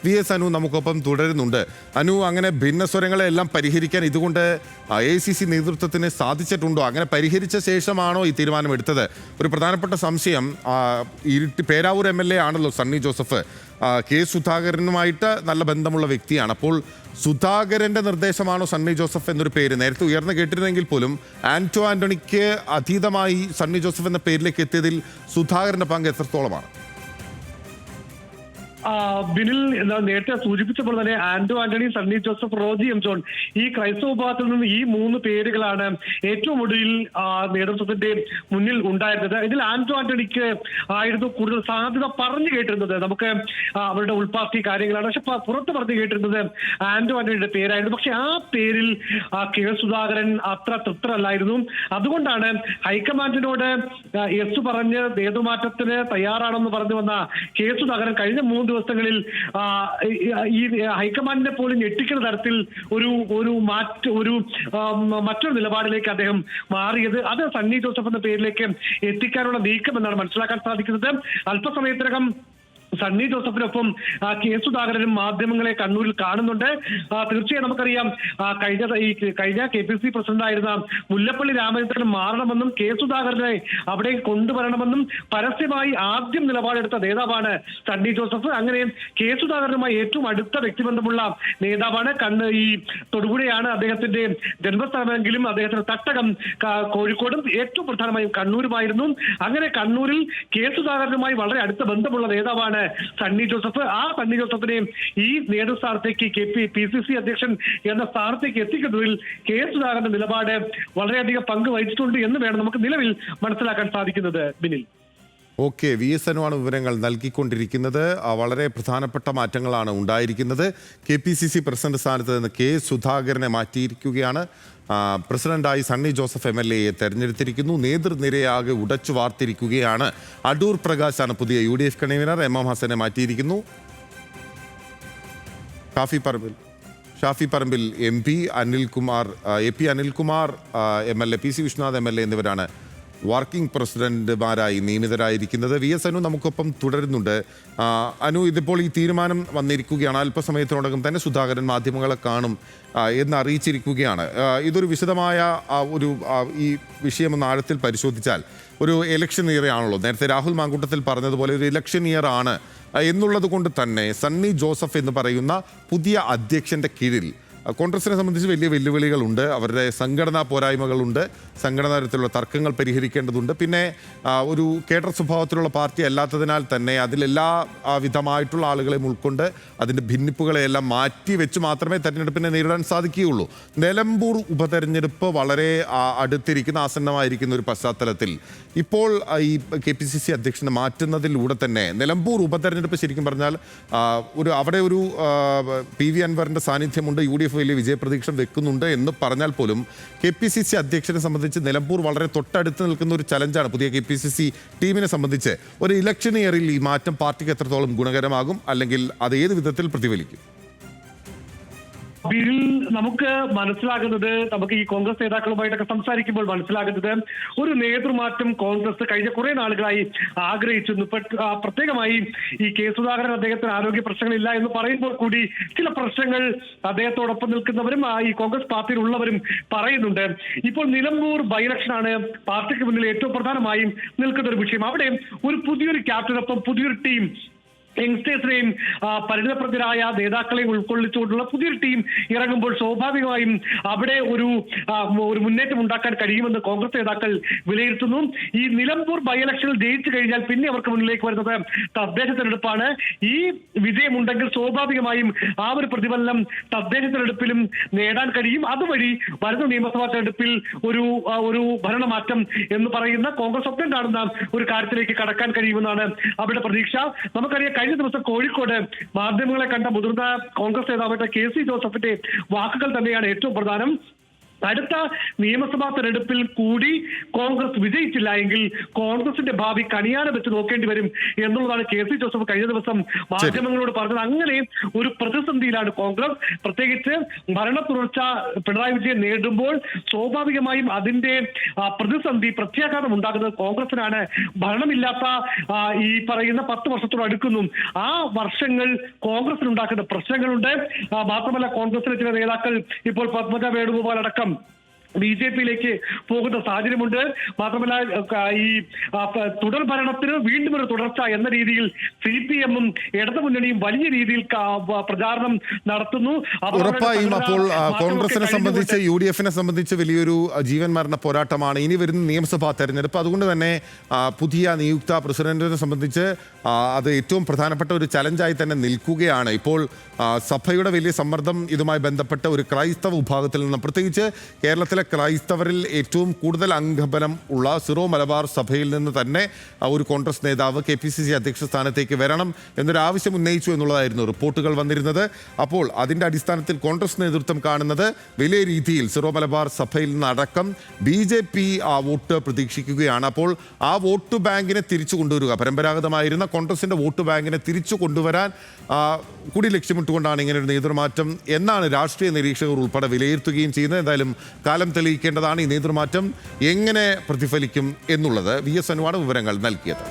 VS Anu നമുക്കൊപ്പം തുടരുന്നുണ്ട്. അനു, അങ്ങനെ ഭിന്നസ്വരങ്ങളെല്ലാം പരിഹരിക്കാൻ ഇതുകൊണ്ട് AICC നേതൃത്വത്തിന് സാധിച്ചിട്ടുണ്ടോ? അങ്ങനെ പരിഹരിച്ച ശേഷമാണോ ഈ തീരുമാനം എടുത്തത്? ഒരു പ്രധാനപ്പെട്ട സംശയം, പേരാവൂർ MLA ആണല്ലോ സണ്ണി ജോസഫ്. K. സുധാകരനുമായിട്ട് നല്ല ബന്ധമുള്ള വ്യക്തിയാണ്. അപ്പോൾ സുധാകരന്റെ നിർദ്ദേശമാണോ സണ്ണി ജോസഫ് എന്നൊരു പേര് നേരത്തെ ഉയർന്നു കേട്ടിരുന്നെങ്കിൽ പോലും ആന്റോ ആന്റണിക്ക് അതീതമായി സണ്ണി ജോസഫ് എന്ന പേരിലേക്ക് എത്തിയതിൽ സുധാകരന്റെ പങ്ക് എത്രത്തോളമാണ്? ബിനിൽ നേരത്തെ സൂചിപ്പിച്ചപ്പോൾ തന്നെ ആന്റോ ആന്റണി, സണ്ണി ജോസഫ്, റോജി എം ജോൺ, ഈ ക്രൈസ്തവ വിഭാഗത്തിൽ നിന്ന് ഈ 3 പേരുകളാണ് ഏറ്റവും ഒടുവിൽ നേതൃത്വത്തിന്റെ മുന്നിൽ ഉണ്ടായിരുന്നത്. ഇതിൽ ആന്റോ ആന്റണിക്ക് ആയിരുന്നു കൂടുതൽ സാധ്യത പറഞ്ഞു കേട്ടിരുന്നത്. നമുക്ക് അവരുടെ ഉൾപാർട്ടി കാര്യങ്ങളാണ്, പക്ഷെ പുറത്ത് പറഞ്ഞു കേട്ടിരുന്നത് ആന്റോ ആന്റണിയുടെ പേരായിരുന്നു. പക്ഷെ ആ പേരിൽ K. സുധാകരൻ അത്ര തൃപ്തരല്ലായിരുന്നു. അതുകൊണ്ടാണ് ഹൈക്കമാൻഡിനോട് എസ് പറഞ്ഞ് നേതൃമാറ്റത്തിന് തയ്യാറാണെന്ന് പറഞ്ഞു വന്ന K. സുധാകരൻ കഴിഞ്ഞ 3 ദിവസങ്ങളിൽ ഈ ഹൈക്കമാൻഡിനെ പോലും ഞെട്ടിക്കുന്ന തരത്തിൽ മറ്റൊരു നിലപാടിലേക്ക് അദ്ദേഹം മാറിയത്. അത് സണ്ണി ജോസഫ് എന്ന പേരിലേക്ക് എത്തിക്കാനുള്ള നീക്കം എന്നാണ് മനസ്സിലാക്കാൻ സാധിക്കുന്നത്. അല്പസമയത്തിനകം സണ്ണി ജോസഫിനൊപ്പം K. സുധാകരനും മാധ്യമങ്ങളെ കണ്ണൂരിൽ കാണുന്നുണ്ട്. തീർച്ചയായും നമുക്കറിയാം, കഴിഞ്ഞ KPC പ്രസിഡന്റായിരുന്ന മുല്ലപ്പള്ളി രാമചന്ദ്രൻ മാറണമെന്നും K. സുധാകരനെ അവിടെ കൊണ്ടുവരണമെന്നും പരസ്യമായി ആദ്യം നിലപാടെടുത്ത നേതാവാണ് സണ്ണി ജോസഫ്. അങ്ങനെ K. സുധാകരനുമായി ഏറ്റവും അടുത്ത വ്യക്തിബന്ധമുള്ള നേതാവാണ്. ഈ തൊടുപുഴയാണ് അദ്ദേഹത്തിന്റെ ജന്മസ്ഥലമെങ്കിലും അദ്ദേഹത്തിന്റെ തട്ടകം കോഴിക്കോടും ഏറ്റവും പ്രധാനമായും കണ്ണൂരുമായിരുന്നു. അങ്ങനെ കണ്ണൂരിൽ K. സുധാകരനുമായി വളരെ അടുത്ത ബന്ധമുള്ള നേതാവാണ് സണ്ണി ജോസഫ്. ആ സണ്ണി ജോസഫിനെ ഈ നേതൃസ്ഥാനത്തേക്ക് PCC അധ്യക്ഷൻ എന്ന സ്ഥാനത്തേക്ക് എത്തിക്കുന്നതിൽ K. സുധാകരന്റെ നിലപാട് വളരെയധികം പങ്ക് വഹിച്ചിട്ടുണ്ട് എന്ന് വേണം നമുക്ക് നിലവിൽ മനസ്സിലാക്കാൻ സാധിക്കുന്നത്. ബിനിൽ, ഓക്കെ, VS അനുവാണ് വിവരങ്ങൾ നൽകിക്കൊണ്ടിരിക്കുന്നത്. വളരെ പ്രധാനപ്പെട്ട മാറ്റങ്ങളാണ് ഉണ്ടായിരിക്കുന്നത്. KPCC പ്രസിഡന്റ് സ്ഥാനത്ത് നിന്ന് K. സുധാകരനെ മാറ്റിയിരിക്കുകയാണ്. പ്രസിഡന്റായി സണ്ണി ജോസഫ് MLA തെരഞ്ഞെടുത്തിരിക്കുന്നു. നേതൃനിരയാകെ ഉടച്ചു വാർത്തിരിക്കുകയാണ്. അടൂർ പ്രകാശാണ് പുതിയ UDF കൺവീനർ. MM ഹസനെ മാറ്റിയിരിക്കുന്നു. Shafi Parambil MP, Anilkumar AP Anilkumar MLA, PC Vishwanath MLA എന്നിവരാണ് വർക്കിംഗ് പ്രസിഡന്റുമാരായി നിയമിതരായിരിക്കുന്നത്. VS അനു നമുക്കൊപ്പം തുടരുന്നുണ്ട്. അനു, ഇതിപ്പോൾ ഈ തീരുമാനം വന്നിരിക്കുകയാണ്. അല്പസമയത്തിനോടകം തന്നെ സുധാകരൻ മാധ്യമങ്ങളെ കാണും എന്ന് അറിയിച്ചിരിക്കുകയാണ്. ഇതൊരു വിശദമായ ഈ വിഷയമൊന്ന് ആഴത്തിൽ പരിശോധിച്ചാൽ ഒരു ഇലക്ഷൻ ഇയർ ആണല്ലോ. നേരത്തെ രാഹുൽ മാങ്കൂട്ടത്തിൽ പറഞ്ഞതുപോലെ ഒരു ഇലക്ഷൻ ഇയർ ആണ് എന്നുള്ളത് കൊണ്ട് തന്നെ സണ്ണി ജോസഫ് എന്ന് പറയുന്ന പുതിയ അധ്യക്ഷന്റെ കീഴിൽ കോൺഗ്രസിനെ സംബന്ധിച്ച് വലിയ വെല്ലുവിളികളുണ്ട്. അവരുടെ സംഘടനാ പോരായ്മകളുണ്ട്, സംഘടനാ തരത്തിലുള്ള തർക്കങ്ങൾ പരിഹരിക്കേണ്ടതുണ്ട്. പിന്നെ ഒരു കേഡർ സ്വഭാവത്തിലുള്ള പാർട്ടി അല്ലാത്തതിനാൽ തന്നെ അതിലെല്ലാ വിധമായിട്ടുള്ള ആളുകളെയും ഉൾക്കൊണ്ട് അതിൻ്റെ ഭിന്നിപ്പുകളെയെല്ലാം മാറ്റി വെച്ച് മാത്രമേ തെരഞ്ഞെടുപ്പിനെ നേരിടാൻ സാധിക്കുകയുള്ളൂ. നിലമ്പൂർ ഉപതെരഞ്ഞെടുപ്പ് വളരെ അടുത്തിരിക്കുന്ന, ആസന്നമായിരിക്കുന്ന ഒരു പശ്ചാത്തലത്തിൽ ഇപ്പോൾ ഈ KPCC അധ്യക്ഷനെ മാറ്റുന്നതിലൂടെ തന്നെ നിലമ്പൂർ ഉപതെരഞ്ഞെടുപ്പ് ശരിക്കും പറഞ്ഞാൽ അവിടെ ഒരു PV അൻവറിൻ്റെ സാന്നിധ്യമുണ്ട്. UDF വലിയ വിജയപ്രതീക്ഷ വെക്കുന്നുണ്ട് എന്ന് പറഞ്ഞാൽ പോലും KPCC അധ്യക്ഷനെ സംബന്ധിച്ച് നിലമ്പൂർ വളരെ തൊട്ടടുത്ത് നിൽക്കുന്ന ഒരു ചലഞ്ചാണ്. പുതിയ KPCC ടീമിനെ സംബന്ധിച്ച് ഒരു ഇലക്ഷൻ ഇയറിൽ ഈ മാറ്റം പാർട്ടിക്ക് എത്രത്തോളം ഗുണകരമാകും, അല്ലെങ്കിൽ അത് ഏത് വിധത്തിൽ പ്രതിഫലിക്കും? ബിൽ, നമുക്ക് മനസ്സിലാകുന്നത്, നമുക്ക് ഈ കോൺഗ്രസ് നേതാക്കളുമായിട്ടൊക്കെ സംസാരിക്കുമ്പോൾ മനസ്സിലാകുന്നത് ഒരു നേതൃമാറ്റം കോൺഗ്രസ് കഴിഞ്ഞ കുറെ നാളുകളായി ആഗ്രഹിച്ചിരുന്നു. പ്രത്യേകമായി ഈ K. സുധാകരൻ അദ്ദേഹത്തിന് ആരോഗ്യ പ്രശ്നങ്ങളില്ല എന്ന് പറയുമ്പോൾ കൂടി ചില പ്രശ്നങ്ങൾ അദ്ദേഹത്തോടൊപ്പം നിൽക്കുന്നവരും ഈ കോൺഗ്രസ് പാർട്ടിയിലുള്ളവരും പറയുന്നുണ്ട്. ഇപ്പോൾ നിലമ്പൂർ ബൈ ഇലക്ഷനാണ് പാർട്ടിക്ക് മുന്നിൽ ഏറ്റവും പ്രധാനമായും നിൽക്കുന്ന ഒരു വിഷയം. അവിടെ ഒരു പുതിയൊരു ക്യാപ്റ്റനൊപ്പം പുതിയൊരു ടീം, യങ്സ്റ്റേഴ്സിനെയും പരിണതപ്രതിരായ നേതാക്കളെയും ഉൾക്കൊള്ളിച്ചുകൊണ്ടുള്ള പുതിയൊരു ടീം ഇറങ്ങുമ്പോൾ സ്വാഭാവികമായും അവിടെ ഒരു മുന്നേറ്റം ഉണ്ടാക്കാൻ കഴിയുമെന്ന് കോൺഗ്രസ് നേതാക്കൾ വിലയിരുത്തുന്നു. ഈ നിലമ്പൂർ ബൈ ഇലക്ഷനിൽ ജയിച്ചു കഴിഞ്ഞാൽ പിന്നെ അവർക്ക് മുന്നിലേക്ക് വരുന്നത് തദ്ദേശ തെരഞ്ഞെടുപ്പാണ്. ഈ വിജയമുണ്ടെങ്കിൽ സ്വാഭാവികമായും ആ ഒരു പ്രതിഫലനം തദ്ദേശ തെരഞ്ഞെടുപ്പിലും നേടാൻ കഴിയും. അതുവഴി വരുന്ന നിയമസഭാ തെരഞ്ഞെടുപ്പിൽ ഒരു ഭരണമാറ്റം എന്ന് പറയുന്ന കോൺഗ്രസ് സ്വപ്നം കാണുന്ന ഒരു കാര്യത്തിലേക്ക് കടക്കാൻ കഴിയുമെന്നാണ് അവരുടെ പ്രതീക്ഷ. നമുക്കറിയാം, കഴിഞ്ഞ ദിവസം കോഴിക്കോട് മാധ്യമങ്ങളെ കണ്ട മുതിർന്ന കോൺഗ്രസ് നേതാവായിട്ട് KC ജോസഫിന്റെ വാക്കുകൾ തന്നെയാണ് ഏറ്റവും പ്രധാനം. അടുത്ത നിയമസഭാ തെരഞ്ഞെടുപ്പിൽ കൂടി കോൺഗ്രസ് വിജയിച്ചില്ല എങ്കിൽ കോൺഗ്രസിന്റെ ഭാവി കണിയാനെ വെച്ച് നോക്കേണ്ടി വരും എന്നുള്ളതാണ് KC ജോസഫ് കഴിഞ്ഞ ദിവസം മാധ്യമങ്ങളോട് പറഞ്ഞത്. അങ്ങനെ ഒരു പ്രതിസന്ധിയിലാണ് കോൺഗ്രസ്. പ്രത്യേകിച്ച് ഭരണ തുടർച്ച പിണറായി വിജയൻ നേടുമ്പോൾ സ്വാഭാവികമായും അതിന്റെ പ്രതിസന്ധി പ്രത്യാഘാതം ഉണ്ടാകുന്നത് കോൺഗ്രസിനാണ്. ഭരണമില്ലാത്ത ഈ പറയുന്ന 10 വർഷത്തോട് അടുക്കുന്നു. ആ വർഷങ്ങൾ കോൺഗ്രസിനുണ്ടാക്കുന്ന പ്രശ്നങ്ങളുണ്ട്. മാത്രമല്ല കോൺഗ്രസിലെ ചില നേതാക്കൾ ഇപ്പോൾ പത്മജ വേണുഗോപാൽ അടക്കം BJP-യിലേക്ക് പോകുന്ന സാഹചര്യമുണ്ട്. മാത്രമല്ല ഈ തുടർ ഭരണത്തിന് വീണ്ടും ഒരു തുടർച്ച എന്ന രീതിയിൽ CPM-ഉം ഇടതുമുന്നണിയും വലിയ രീതിയിൽ പ്രചാരണം നടത്തുന്നു. ഉറപ്പായും അപ്പോൾ കോൺഗ്രസിനെ സംബന്ധിച്ച് UDF-നെ സംബന്ധിച്ച് വലിയൊരു ജീവൻ മരണ പോരാട്ടമാണ് ഇനി വരുന്ന നിയമസഭാ തെരഞ്ഞെടുപ്പ്. അതുകൊണ്ട് തന്നെ പുതിയ നിയുക്ത പ്രസിഡന്റിനെ സംബന്ധിച്ച് അത് ഏറ്റവും പ്രധാനപ്പെട്ട ഒരു ചലഞ്ചായി തന്നെ നിൽക്കുകയാണ്. ഇപ്പോൾ സഭയുടെ വലിയ സമ്മർദ്ദം ഇതുമായി ബന്ധപ്പെട്ട ഒരു ക്രൈസ്തവ വിഭാഗത്തിൽ നിന്ന്, പ്രത്യേകിച്ച് കേരളത്തിലെ ക്രൈസ്തവരിൽ ഏറ്റവും കൂടുതൽ അംഗബലം ഉള്ള സിറോ മലബാർ സഭയിൽ നിന്ന് തന്നെ ഒരു കോൺഗ്രസ് നേതാവ് KPCC അധ്യക്ഷ സ്ഥാനത്തേക്ക് വരണം എന്നൊരു ആവശ്യം ഉന്നയിച്ചു എന്നുള്ളതായിരുന്നു റിപ്പോർട്ടുകൾ വന്നിരുന്നത്. അപ്പോൾ അതിൻ്റെ അടിസ്ഥാനത്തിൽ കോൺഗ്രസ് നേതൃത്വം കാണുന്നത് വലിയ രീതിയിൽ സിറോ മലബാർ സഭയിൽ നിന്നടക്കം BJP വോട്ട് പ്രതീക്ഷിക്കുകയാണ്. അപ്പോൾ ആ വോട്ട് ബാങ്കിനെ തിരിച്ചു കൊണ്ടുവരിക, പരമ്പരാഗതമായിരുന്ന കോൺഗ്രസിൻ്റെ വോട്ട് ബാങ്കിനെ തിരിച്ചു കൊണ്ടുവരാൻ കൂടി ലക്ഷ്യമിട്ടുകൊണ്ടാണ് ഇങ്ങനെ ഒരു നേതൃമാറ്റം എന്നാണ് രാഷ്ട്രീയ നിരീക്ഷകർ ഉൾപ്പെടെ വിലയിരുത്തുകയും ചെയ്യുന്നത്. എന്തായാലും കാലം തെളിയിക്കേണ്ടതാണ് ഈ നേതൃമാറ്റം എങ്ങനെ പ്രതിഫലിക്കും എന്നുള്ളത്. VS അനുവാണ് വിവരങ്ങൾ നൽകിയത്.